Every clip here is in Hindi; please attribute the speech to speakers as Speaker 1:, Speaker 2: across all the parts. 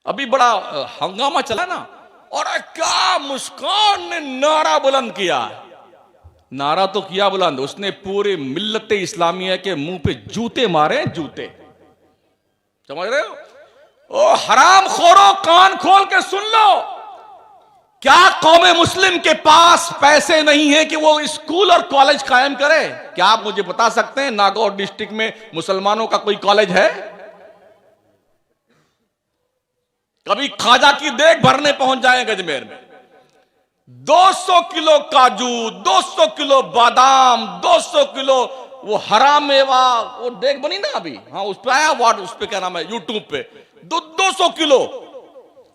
Speaker 1: अभी बड़ा हंगामा चला ना, और क्या मुस्कान ने नारा बुलंद किया। नारा तो किया बुलंद, उसने पूरे मिल्लत इस्लामिया के मुंह पे जूते मारे, जूते। समझ रहे हो? ओ हराम खोरो, कान खोल के सुन लो। क्या कौमे मुस्लिम के पास पैसे नहीं है कि वो स्कूल और कॉलेज कायम करे? क्या आप मुझे बता सकते हैं नागौर डिस्ट्रिक्ट में मुसलमानों का कोई कॉलेज है? कभी खाजा की देग भरने पहुंच जाए गजमेर में, 200 किलो काजू, 200 किलो बादाम, 200 किलो वो हराम मेवा, वो देग बनी ना अभी, हाँ उस पे आया वाट, उस पे क्या नाम है, यूट्यूब पे 200 किलो।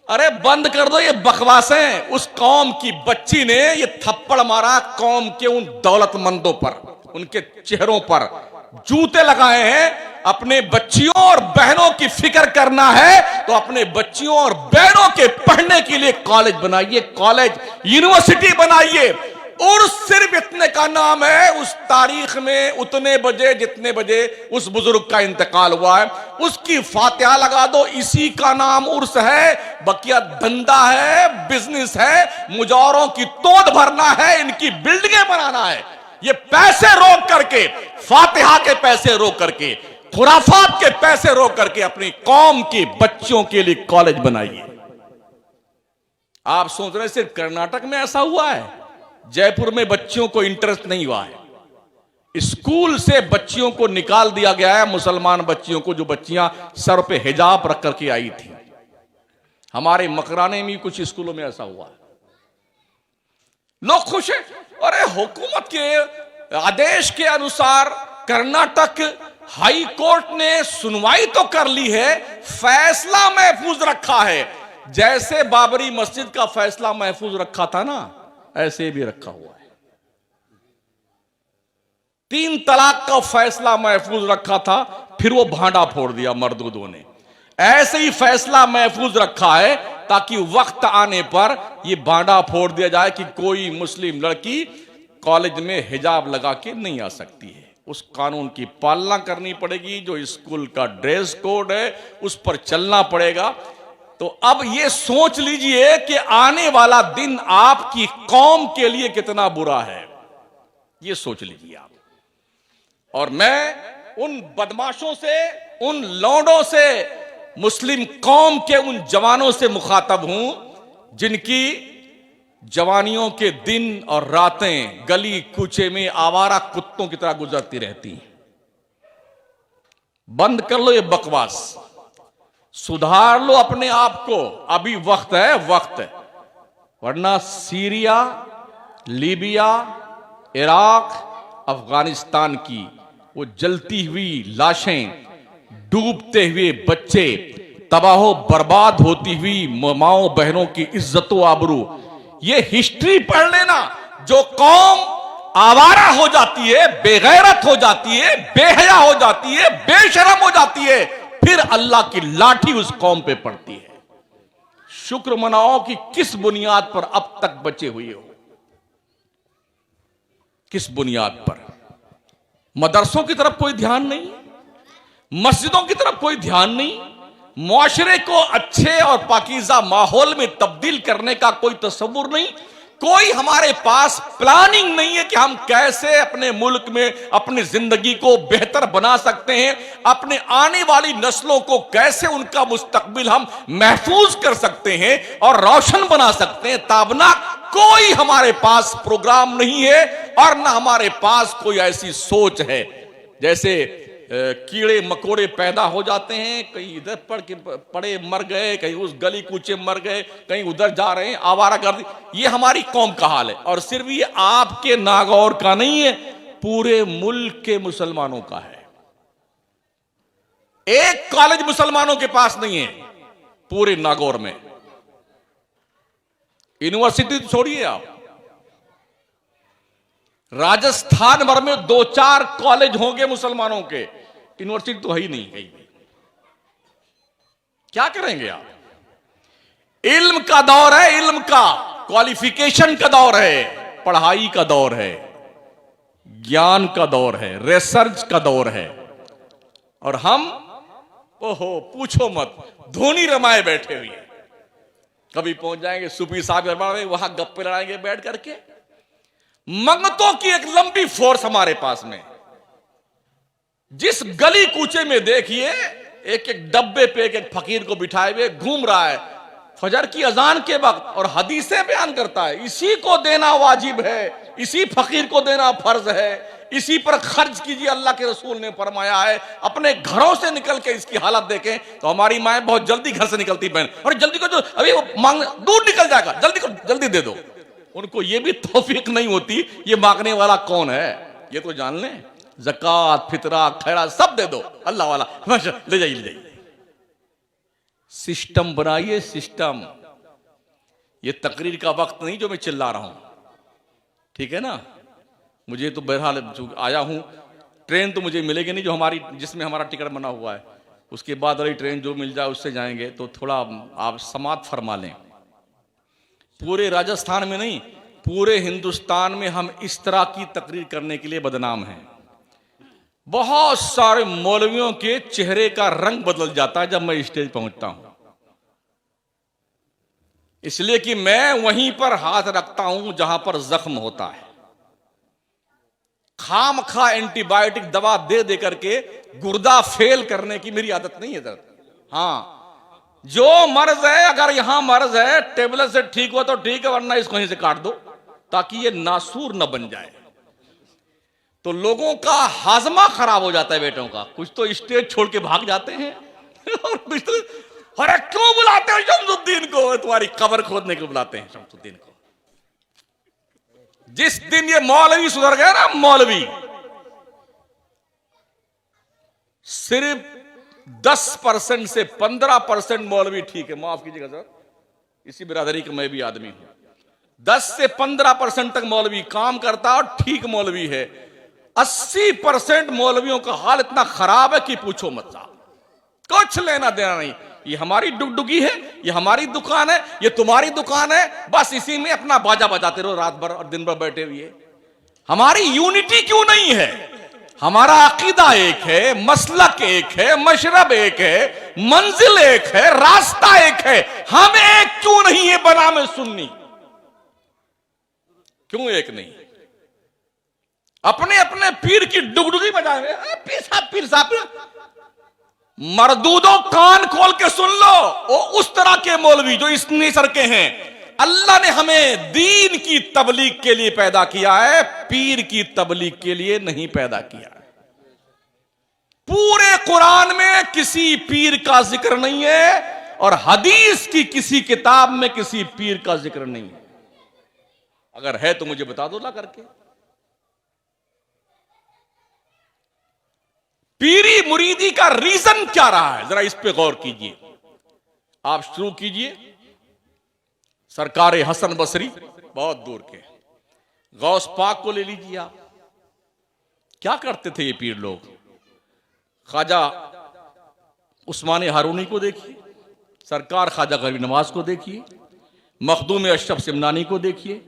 Speaker 1: अरे बंद कर दो ये बकवासें। उस कौम की बच्ची ने ये थप्पड़ मारा कौम के उन दौलतमंदों पर, उनके चेहरों पर जूते लगाए हैं। अपने बच्चियों और बहनों की फिक्र करना है तो अपने बच्चियों और बहनों के पढ़ने के लिए कॉलेज बनाइए, कॉलेज यूनिवर्सिटी बनाइए। और सिर्फ इतने का नाम है, उस तारीख में उतने बजे जितने बजे उस बुजुर्ग का इंतकाल हुआ है उसकी फातिहा लगा दो। इसी का नाम उर्स है। बकिया धंधा है, बिजनेस है, मुजावरों की तोड़ भरना है, इनकी बिल्डिंगें बनाना है। ये पैसे रोक करके, फातिहा के पैसे रोक करके, खुराफात के पैसे रोक करके अपनी कौम की बच्चियों के लिए कॉलेज बनाइए। आप सोच रहे सिर्फ कर्नाटक में ऐसा हुआ है? जयपुर में बच्चियों को इंटरेस्ट नहीं हुआ है। स्कूल से बच्चियों को निकाल दिया गया है, मुसलमान बच्चियों को, जो बच्चियां सर पे हिजाब रख करके आई थी। हमारे मकराने में कुछ स्कूलों में ऐसा हुआ है। लोग खुश हैं। अरे हुकूमत के आदेश के अनुसार कर्नाटक हाई कोर्ट ने सुनवाई तो कर ली है, फैसला महफूज रखा है। जैसे बाबरी मस्जिद का फैसला महफूज रखा था ना, ऐसे भी रखा हुआ है। 3 तलाक का फैसला महफूज रखा था, फिर वो भांडा फोड़ दिया मर्दूदों ने। ऐसे ही फैसला महफूज रखा है ताकि वक्त आने पर यह भांडा फोड़ दिया जाए कि कोई मुस्लिम लड़की कॉलेज में हिजाब लगा के नहीं आ सकती है। उस कानून की पालना करनी पड़ेगी। जो स्कूल का ड्रेस कोड है उस पर चलना पड़ेगा। तो अब ये सोच लीजिए कि आने वाला दिन आपकी कौम के लिए कितना बुरा है, ये सोच लीजिए आप। और मैं उन बदमाशों से, उन लौंडों से, मुस्लिम कौम के उन जवानों से मुखातब हूं जिनकी जवानियों के दिन और रातें गली कूचे में आवारा कुत्तों की तरह गुजरती रहती हैं। बंद कर लो ये बकवास, सुधार लो अपने आप को। अभी वक्त है, वक्त है। वरना सीरिया, लीबिया, इराक, अफगानिस्तान की वो जलती हुई लाशें, डूबते हुए बच्चे, तबाहो बर्बाद होती हुई माओ बहनों की इज्जतो आबरू, ये हिस्ट्री पढ़ लेना। जो कौम आवारा हो जाती है, बेगैरत हो जाती है, बेहया हो जाती है, बेशरम हो जाती है, फिर अल्लाह की लाठी उस कौम पे पड़ती है। शुक्र मनाओ कि किस बुनियाद पर अब तक बचे हुए हो। किस बुनियाद पर? मदरसों की तरफ कोई ध्यान नहीं, मस्जिदों की तरफ कोई ध्यान नहीं, मुआशरे को अच्छे और पाकीज़ा माहौल में तब्दील करने का कोई तस्वुर नहीं। कोई हमारे पास प्लानिंग नहीं है कि हम कैसे अपने मुल्क में अपनी जिंदगी को बेहतर बना सकते हैं, अपने आने वाली नस्लों को कैसे उनका मुस्तकबिल हम महफूज कर सकते हैं और रोशन बना सकते हैं। ताबना कोई हमारे पास प्रोग्राम नहीं है और ना हमारे पास कोई ऐसी सोच है। जैसे कीड़े मकोड़े पैदा हो जाते हैं, कहीं इधर पड़े मर गए, कहीं उस गली कूचे मर गए, कहीं उधर जा रहे हैं, आवारागर्दी। ये हमारी कौम का हाल है। और सिर्फ ये आपके नागौर का नहीं है, पूरे मुल्क के मुसलमानों का है। एक कॉलेज मुसलमानों के पास नहीं है पूरे नागौर में। यूनिवर्सिटी छोड़िए आप, राजस्थान भर में 2-4 कॉलेज होंगे मुसलमानों के, यूनिवर्सिटी तो है ही नहीं कहीं भी। क्या करेंगे आप? इल्म का दौर है, इल्म का, क्वालिफिकेशन का दौर है, पढ़ाई का दौर है, ज्ञान का दौर है, रिसर्च का दौर है। और हम ओहो पूछो मत, धोनी रमाए बैठे हुए हैं। कभी पहुंच जाएंगे सूफी साहब दरबार में, वहां गप्पे लड़ाएंगे बैठ करके। मंगतों की एक लंबी फोर्स हमारे पास में। जिस गली कूचे में देखिए एक एक डब्बे पे एक एक फकीर को बिठाए हुए घूम रहा है फजर की अजान के वक्त, और हदीसें बयान करता है इसी को देना वाजिब है, इसी फकीर को देना फर्ज है, इसी पर खर्च कीजिए, अल्लाह के रसूल ने फरमाया है। अपने घरों से निकल के इसकी हालत देखें तो हमारी माएं बहुत जल्दी घर से निकलती बहन, और जल्दी को जो अभी वो मांग दूर निकल जाएगा, जल्दी को जल्दी दे दो। उनको ये भी तौफीक नहीं होती ये मांगने वाला कौन है, ये तो जान लें। ज़कात, फितरा, खैरात सब दे दो, अल्लाह वाला ले जाइए ले जाइए। सिस्टम बनाइए, सिस्टम। ये तकरीर का वक्त नहीं जो मैं चिल्ला रहा हूं, ठीक है ना। मुझे तो बहरहाल आया हूं, ट्रेन तो मुझे मिलेगी नहीं जो हमारी जिसमें हमारा टिकट बना हुआ है, उसके बाद वाली ट्रेन जो मिल जाए उससे जाएंगे। तो थोड़ा आप समात फरमा लें। पूरे राजस्थान में नहीं, पूरे हिंदुस्तान में हम इस तरह की तकरीर करने के लिए बदनाम हैं। बहुत सारे मौलवियों के चेहरे का रंग बदल जाता है जब मैं स्टेज पहुंचता हूं, इसलिए कि मैं वहीं पर हाथ रखता हूं जहां पर जख्म होता है। खाम खा एंटीबायोटिक दवा दे दे करके गुर्दा फेल करने की मेरी आदत नहीं है दर्द। हाँ, जो मर्ज है, अगर यहां मर्ज है टेबलेट से ठीक हो तो ठीक है, वरना इसको यहीं से काट दो ताकि ये नासूर न बन जाए। तो लोगों का हाजमा खराब हो जाता है बेटों का। कुछ तो स्टेज छोड़ के भाग जाते हैं और कुछ तो अरे क्यों बुलाते हो शमसुद्दीन को, तुम्हारी कब्र खोदने को बुलाते हैं शमसुद्दीन को। जिस दिन ये मौलवी सुधर गया ना, मौलवी सिर्फ 10% से 15% मौलवी ठीक है, माफ कीजिएगा सर, इसी बिरादरी का मैं भी आदमी हूं। 10 से 15% तक मौलवी काम करता और ठीक मौलवी है। 80% मौलवियों का हाल इतना खराब है कि पूछो मत साहब, कुछ लेना देना नहीं। ये हमारी डुगडुगी है, ये हमारी दुकान है, ये तुम्हारी दुकान है, बस इसी में अपना बाजा बजाते रहो रात भर और दिन भर बैठे हुए। हमारी यूनिटी क्यों नहीं है? हमारा अकीदा एक है, मसलक एक है, मशरब एक है, मंजिल एक है, रास्ता एक है। हम एक क्यों नहीं है बना में सुन्नी? क्यों एक नहीं? अपने अपने पीर की डुगडुगी बजाए हुए पीर साहब। मरदूदों कान खोल के सुन लो, वो उस तरह के मौलवी जो इस नेचर के हैं। अल्लाह ने हमें दीन की तबलीग के लिए पैदा किया है, पीर की तबलीग के लिए नहीं पैदा किया है। पूरे कुरान में किसी पीर का जिक्र नहीं है और हदीस की किसी किताब में किसी पीर का जिक्र नहीं है। अगर है तो मुझे बता दो ला करके। पीरी मुरीदी का रीजन क्या रहा है, जरा इस पे गौर कीजिए। आप शुरू कीजिए सरकार हसन बसरी, बहुत दूर के गौस पाक को ले लीजिए। आप क्या करते थे ये पीर लोग? ख्वाजा उस्मान हारूनी को देखिए, सरकार ख्वाजा गरीब नवाज को देखिए, मखदूम अशरफ सिमनानी को देखिए,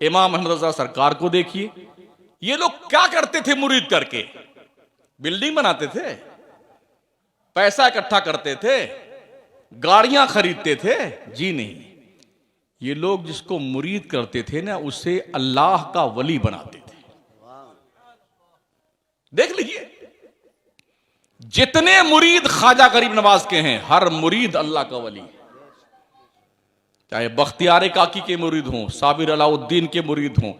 Speaker 1: इमाम अहमद रजा सरकार को देखिए। ये लोग क्या करते थे मुरीद करके? बिल्डिंग बनाते थे, पैसा इकट्ठा करते थे, गाड़ियां खरीदते थे? जी नहीं। ये लोग जिसको मुरीद करते थे ना, उसे अल्लाह का वली बनाते थे। देख लीजिए, जितने मुरीद ख्वाजा गरीब नवाज के हैं, हर मुरीद अल्लाह का वली है। चाहे बख्तियार काकी के मुरीद हों, साबिर अलाउद्दीन के मुरीद हों,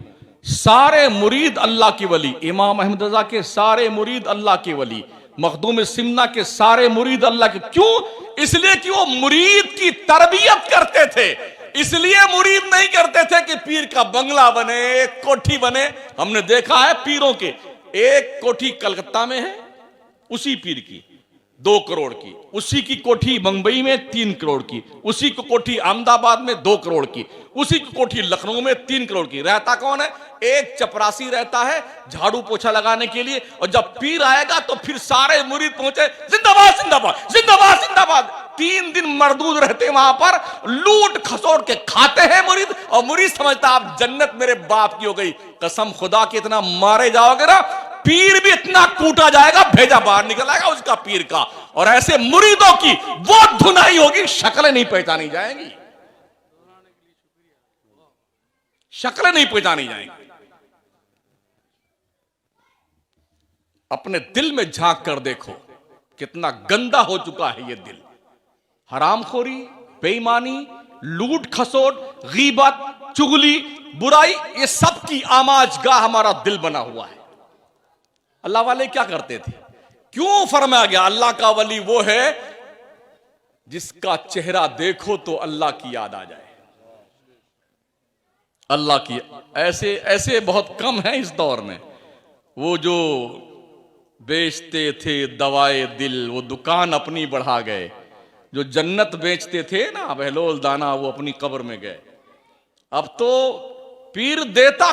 Speaker 1: सारे मुरीद अल्लाह के वली। इमाम अहमद रजा के सारे मुरीद अल्लाह के वली, मखदूम सिमना के सारे मुरीद अल्लाह के। क्यों? इसलिए कि वो मुरीद की तरबियत करते थे। इसलिए मुरीद नहीं करते थे कि पीर का बंगला बने, एक कोठी बने। हमने देखा है पीरों के, एक कोठी कलकत्ता में है उसी पीर की 2 करोड़ की, उसी की कोठी मुंबई में 3 करोड़ की, उसी की कोठी अहमदाबाद में 2 करोड़ की, उसी की कोठी लखनऊ में 3 करोड़ की। रहता कौन है? एक चपरासी रहता है झाड़ू पोछा लगाने के लिए। और जब पीर आएगा तो फिर सारे मुरीद पहुंचे, जिंदाबाद जिंदाबाद जिंदाबाद जिंदाबाद। 3 दिन मरदूद रहते वहां पर, लूट खसोट के खाते हैं मुरीद। और मुरीद समझता आप जन्नत मेरे बाप की हो गई। कसम खुदा के इतना मारे जाओगे ना, पीर भी इतना कूटा जाएगा, भेजा बाहर निकल आएगा उसका पीर का। और ऐसे मुरीदों की वो धुनाई होगी, शक्लें नहीं पहचानी जाएंगी। शक्लें नहीं पहचानी जाएंगी। अपने दिल में झांक कर देखो कितना गंदा हो चुका है ये दिल। हरामखोरी, बेईमानी, लूट खसोट, गीबत, चुगली, बुराई, ये सब की आमाजगाह हमारा दिल बना हुआ है। अल्लाह वाले क्या करते थे? क्यों फरमाया गया अल्लाह का वली वो है जिसका चेहरा देखो तो अल्लाह की याद आ जाए। अल्लाह की ऐसे ऐसे बहुत कम है इस दौर में। वो जो बेचते थे दवाए दिल, वो दुकान अपनी बढ़ा गए। जो जन्नत बेचते थे ना बहलोल दाना, वो अपनी कब्र में गए। अब तो पीर देता